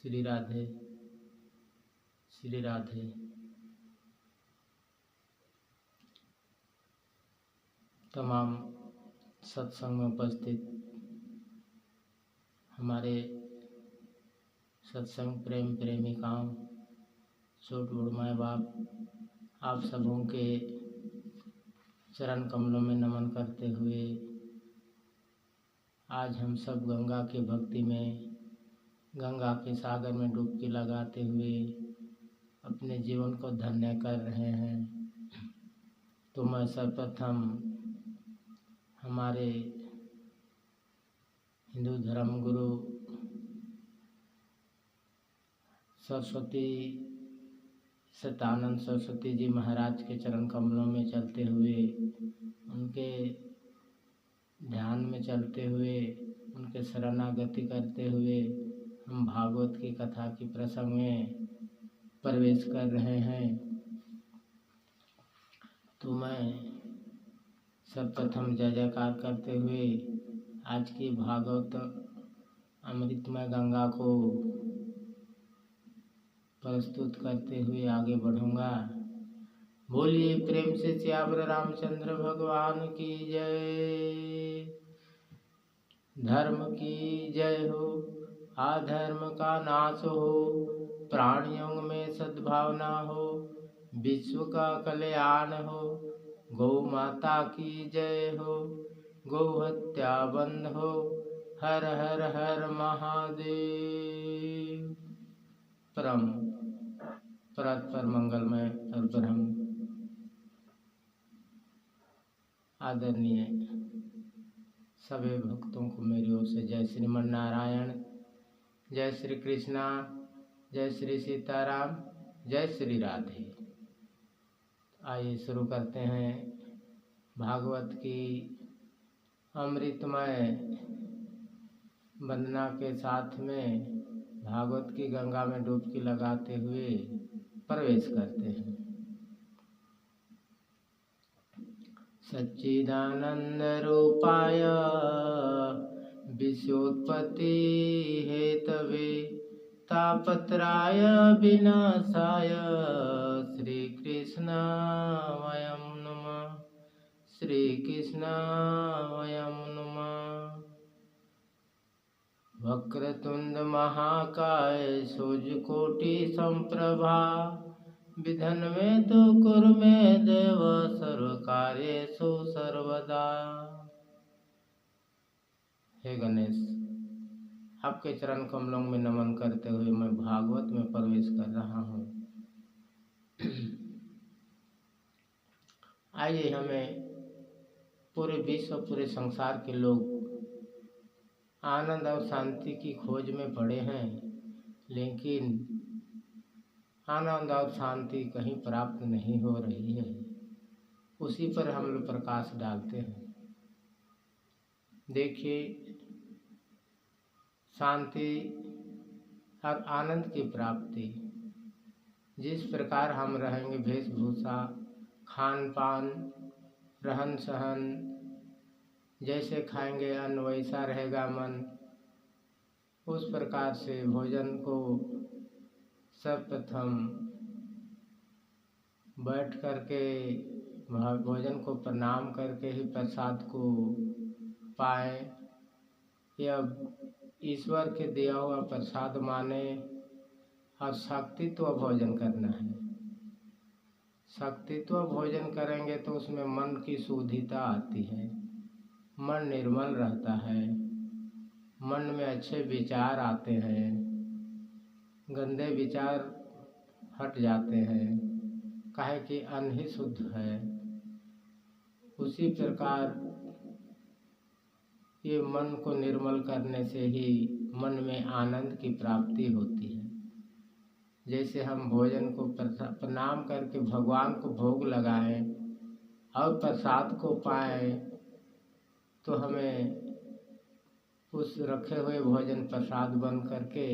श्री राधे श्री राधे। तमाम सत्संग में उपस्थित हमारे सत्संग प्रेम प्रेमिकाओं, छोट बड़ माँ बाप, आप सबों के चरण कमलों में नमन करते हुए आज हम सब गंगा के भक्ति में, गंगा के सागर में डुबकी लगाते हुए अपने जीवन को धन्य कर रहे हैं। तो मैं सर्वप्रथम हमारे हिंदू धर्म गुरु सरस्वती सतानंद सरस्वती जी महाराज के चरण कमलों में चलते हुए, उनके ध्यान में चलते हुए, उनके शरणागति करते हुए हम भागवत की कथा की प्रसंग में प्रवेश कर रहे हैं। तो मैं सर्वप्रथम जय जयकार करते हुए आज की भागवत अमृतमय गंगा को प्रस्तुत करते हुए आगे बढ़ूंगा। बोलिए प्रेम से सियावर रामचंद्र भगवान की जय। धर्म की जय हो, अधर्म का नाश हो, प्राणियों में सद्भावना हो, विश्व का कल्याण हो। गौ माता की जय हो, गौ हत्या बंद हो, हर हर हर महादेव। परम परस्पर मंगलमय और ब्रह्म आदरणीय सभी भक्तों को मेरी ओर से जय श्रीमन नारायण, जय श्री कृष्णा, जय श्री सीताराम, जय श्री राधे। आइए शुरू करते हैं भागवत की अमृतमय वंदना के साथ में भागवत की गंगा में डुबकी लगाते हुए प्रवेश करते हैं। सच्चिदानंद रूपाय विश्वोत्पत्ति हेतवे तापत्राय विनाशाय श्री कृष्णाय नमः, श्री कृष्णाय नमः। वक्रतुंड महाकाय सूर्यकोटि संप्रभा विघ्नं तो कुरु मे देव सर्वकार्येषु सर्वदा। हे गणेश, आपके चरण कमलों में नमन करते हुए मैं भागवत में प्रवेश कर रहा हूँ। आइए, हमें पूरे विश्व, पूरे संसार के लोग आनंद और शांति की खोज में पड़े हैं, लेकिन आनंद और शांति कहीं प्राप्त नहीं हो रही है। उसी पर हम लोग प्रकाश डालते हैं। देखिए, शांति और आनंद की प्राप्ति जिस प्रकार हम रहेंगे, वेशभूषा, खान पान, रहन सहन, जैसे खाएंगे अन्न वैसा रहेगा मन। उस प्रकार से भोजन को सर्वप्रथम बैठ करके भोजन को प्रणाम करके ही प्रसाद को पाए, या ईश्वर के दिया हुआ प्रसाद माने और शक्तित्व भोजन करना है। शक्तित्व भोजन करेंगे तो उसमें मन की शुद्धता आती है, मन निर्मल रहता है, मन में अच्छे विचार आते हैं, गंदे विचार हट जाते हैं, काहे कि अन्न ही शुद्ध है। उसी प्रकार ये मन को निर्मल करने से ही मन में आनंद की प्राप्ति होती है। जैसे हम भोजन को प्रणाम करके भगवान को भोग लगाएं और प्रसाद को पाएं, तो हमें उस रखे हुए भोजन प्रसाद बन करके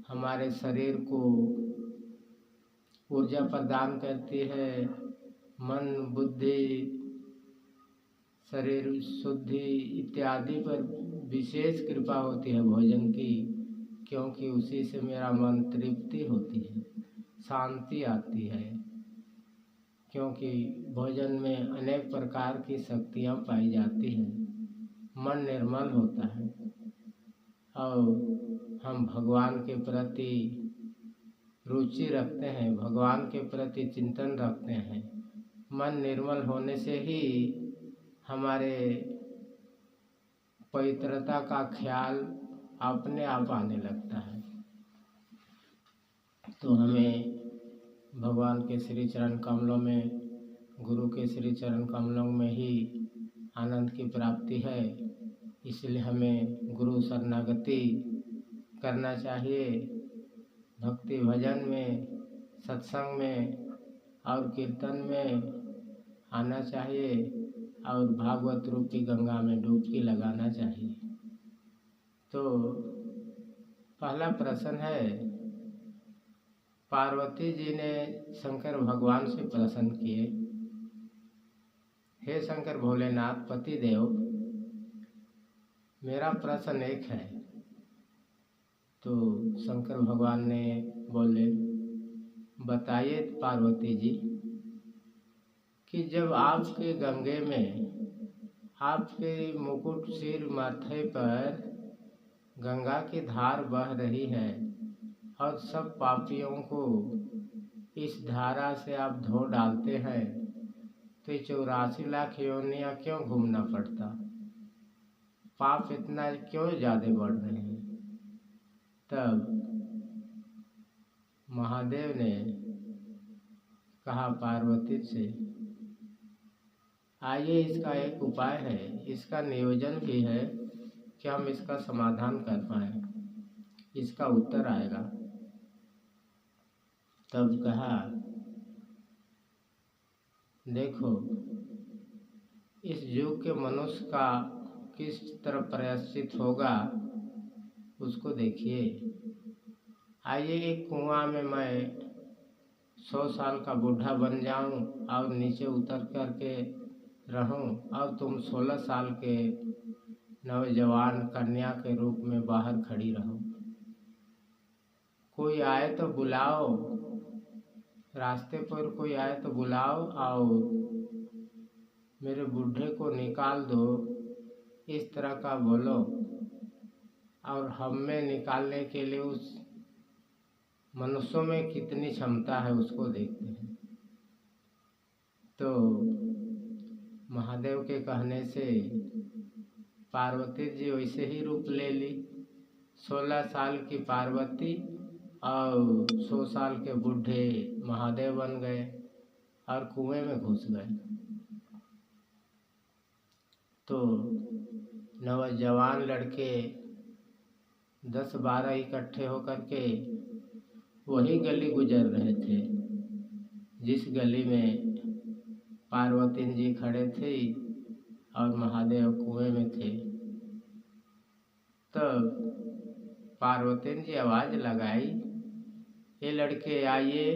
हमारे शरीर को ऊर्जा प्रदान करती है। मन, बुद्धि, शरीर शुद्धि इत्यादि पर विशेष कृपा होती है भोजन की। क्योंकि उसी से मेरा मन तृप्ति होती है, शांति आती है। क्योंकि भोजन में अनेक प्रकार की शक्तियाँ पाई जाती हैं, मन निर्मल होता है और हम भगवान के प्रति रुचि रखते हैं, भगवान के प्रति चिंतन रखते हैं। मन निर्मल होने से ही हमारे पवित्रता का ख्याल अपने आप आने लगता है। तो हमें भगवान के श्री चरण कमलों में, गुरु के श्री चरण कमलों में ही आनंद की प्राप्ति है। इसलिए हमें गुरु शरणागति करना चाहिए। भक्ति भजन में, सत्संग में और कीर्तन में आना चाहिए और भागवत रूपी गंगा में डुबकी लगाना चाहिए। तो पहला प्रश्न है, पार्वती जी ने शंकर भगवान से प्रश्न किए, हे शंकर भोलेनाथ पति देव, मेरा प्रश्न एक है। तो शंकर भगवान ने बोले, बताइए पार्वती जी कि जब आपके गंगे में, आपके मुकुट सिर माथे पर गंगा की धार बह रही है और सब पापियों को इस धारा से आप धो डालते हैं, तो 84 लाख योनियाँ क्यों घूमना पड़ता? पाप इतना क्यों ज़्यादा बढ़ रहे हैं? तब महादेव ने कहा पार्वती से, आइए इसका एक उपाय है, इसका नियोजन भी है कि हम इसका समाधान कर पाएँ, इसका उत्तर आएगा। तब कहा, देखो इस युग के मनुष्य का किस तरह प्रायश्चित होगा उसको देखिए। आइए एक कुआं में मैं 100 साल का बूढ़ा बन जाऊं और नीचे उतर करके रहूं और तुम 16 साल के नौजवान कन्या के रूप में बाहर खड़ी रहो। कोई आए तो बुलाओ, रास्ते पर कोई आए तो बुलाओ और मेरे बूढ़े को निकाल दो, इस तरह का बोलो। और हम में निकालने के लिए उस मनुष्यों में कितनी क्षमता है उसको देखते हैं। तो महादेव के कहने से पार्वती जी वैसे ही रूप ले ली। 16 साल की पार्वती और 100 साल के बूढ़े महादेव बन गए और कुएं में घुस गए। तो नौजवान लड़के 10-12 इकट्ठे होकर के वही गली गुजर रहे थे जिस गली में पार्वती जी खड़े थे और महादेव कुएं में थे। तब पार्वती जी आवाज़ लगाई, ये लड़के आइए,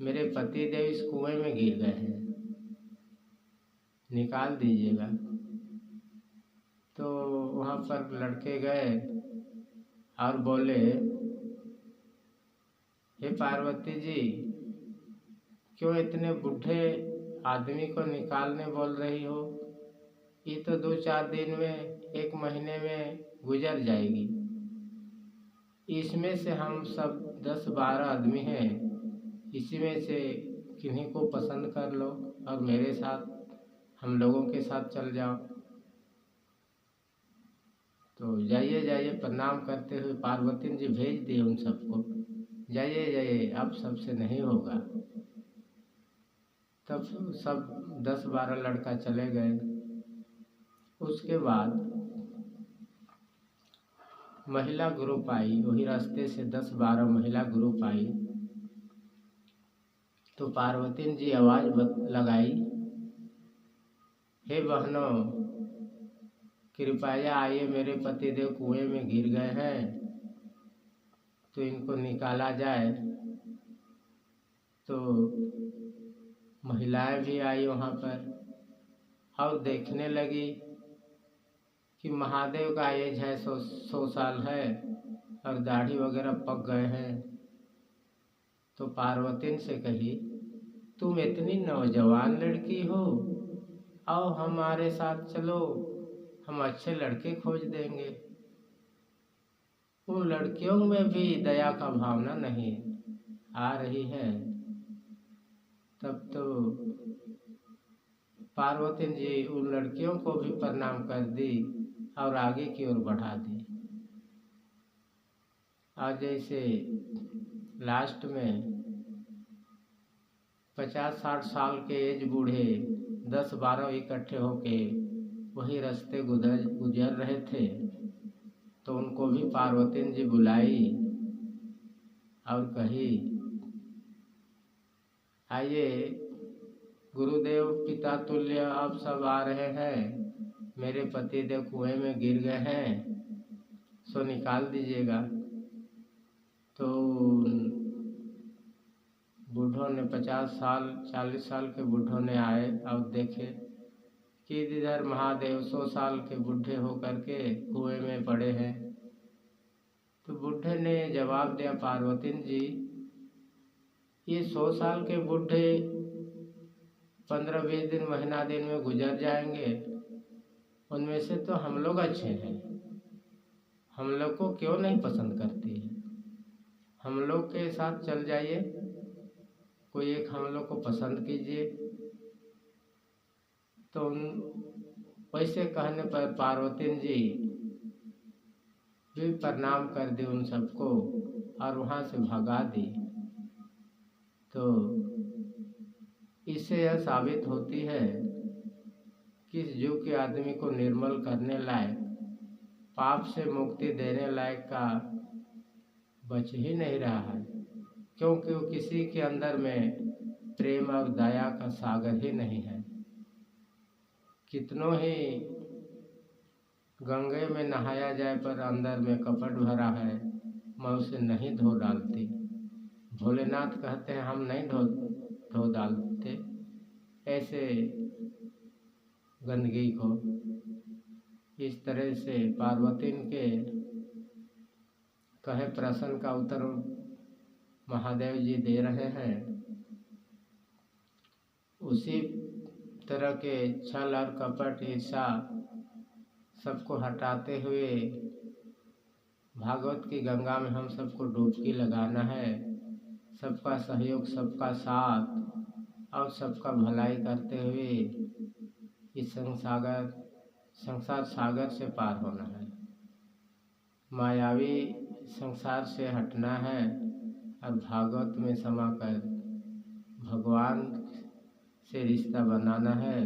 मेरे पति देव इस कुएं में गिर गए हैं, निकाल दीजिएगा। तो वहाँ पर लड़के गए और बोले, हे पार्वती जी, क्यों इतने बूढ़े आदमी को निकालने बोल रही हो? ये तो 2-4 दिन में, 1 महीने में गुजर जाएगी। इसमें से हम सब 10-12 आदमी हैं, इसी में से किन्हीं को पसंद कर लो और मेरे साथ, हम लोगों के साथ चल जाओ। तो जाइए जाइए प्रणाम करते हुए पार्वती जी भेज दिए उन सबको, जाइए जाइए, अब सबसे नहीं होगा। तब सब 10-12 लड़का चले गए। उसके बाद महिला ग्रुप आई, वही रास्ते से 10-12 महिला ग्रुप आई। तो पार्वती जी आवाज़ लगाई, हे बहनों, कृपया आइए, मेरे पतिदेव कुएं में गिर गए हैं, तो इनको निकाला जाए। तो महिलाएं भी आई वहाँ पर और देखने लगी कि महादेव का एज है 100 साल है और दाढ़ी वगैरह पक गए हैं, तो पार्वती से कही, तुम इतनी नौजवान लड़की हो, आओ हमारे साथ चलो, हम अच्छे लड़के खोज देंगे। उन लड़कियों में भी दया का भावना नहीं आ रही है। तब तो पार्वती जी उन लड़कियों को भी प्रणाम कर दी और आगे की ओर बढ़ा दी। आज जैसे लास्ट में 50-60 साल के एज बूढ़े 10-12 इकट्ठे होके वही रास्ते गुजर रहे थे, तो उनको भी पार्वती जी बुलाई और कही, आइए गुरुदेव पिता तुल्य आप सब आ रहे हैं, मेरे पति देव कुएं में गिर गए हैं, सो निकाल दीजिएगा। तो बूढ़ों ने 50 साल 40 साल के बूढ़ों ने आए और देखे कि इधर महादेव 100 साल के बूढ़े होकर के कुएं में पड़े हैं। तो बूढ़े ने जवाब दिया, पार्वती जी ये 100 साल के बूढ़े 15-20 दिन महीना दिन में गुजर जाएंगे, उनमें से तो हम लोग अच्छे हैं, हम लोग को क्यों नहीं पसंद करती है, हम लोग के साथ चल जाइए, कोई एक हम लोग को पसंद कीजिए। तो वैसे कहने पर पार्वती जी भी प्रणाम कर दी उन सबको और वहाँ से भगा दी। तो इससे यह साबित होती है कि इस युग के आदमी को निर्मल करने लायक, पाप से मुक्ति देने लायक का बच ही नहीं रहा है, क्योंकि वो किसी के अंदर में प्रेम और दया का सागर ही नहीं है। कितनों ही गंगे में नहाया जाए पर अंदर में कपट भरा है, मैं उसे नहीं धो डालती। भोलेनाथ कहते हैं हम नहीं धो डालते ऐसे गंदगी को। इस तरह से पार्वती के कहे प्रश्न का उत्तर महादेव जी दे रहे हैं। उसी तरह के छल और कपट ईर्षा सबको हटाते हुए भागवत की गंगा में हम सबको डुबकी लगाना है। सबका सहयोग, सबका साथ और सबका भलाई करते हुए इस संसार सागर से पार होना है। मायावी संसार से हटना है और भागवत में समाकर भगवान से रिश्ता बनाना है।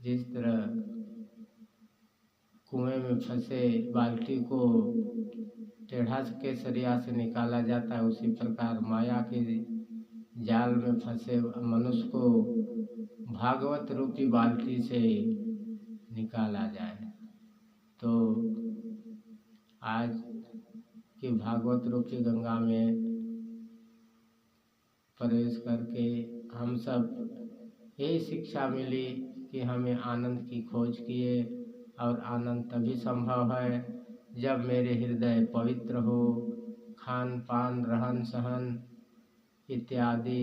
जिस तरह कुएं में फंसे बाल्टी को टेढ़ा के सरिया से निकाला जाता है, उसी प्रकार माया के जाल में फंसे मनुष्य को भागवत रूपी बाल्टी से निकाला जाए। तो आज की भागवत रूपी गंगा में प्रवेश करके हम सब यही शिक्षा मिली कि हमें आनंद की खोज किए, और आनंद तभी संभव है जब मेरे हृदय पवित्र हो, खान पान रहन सहन इत्यादि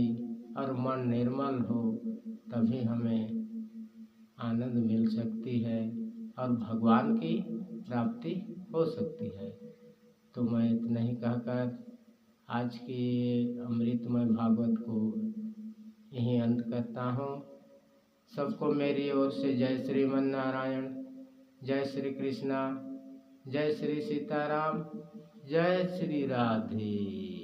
और मन निर्मल हो, तभी हमें आनंद मिल सकती है और भगवान की प्राप्ति हो सकती है। तो मैं इतना ही कहकर आज की अमृतमय भागवत को यहीं अंत करता हूँ। सबको मेरी ओर से जय श्रीमन नारायण, जय श्री कृष्णा, जय श्री सीताराम, जय श्री राधे।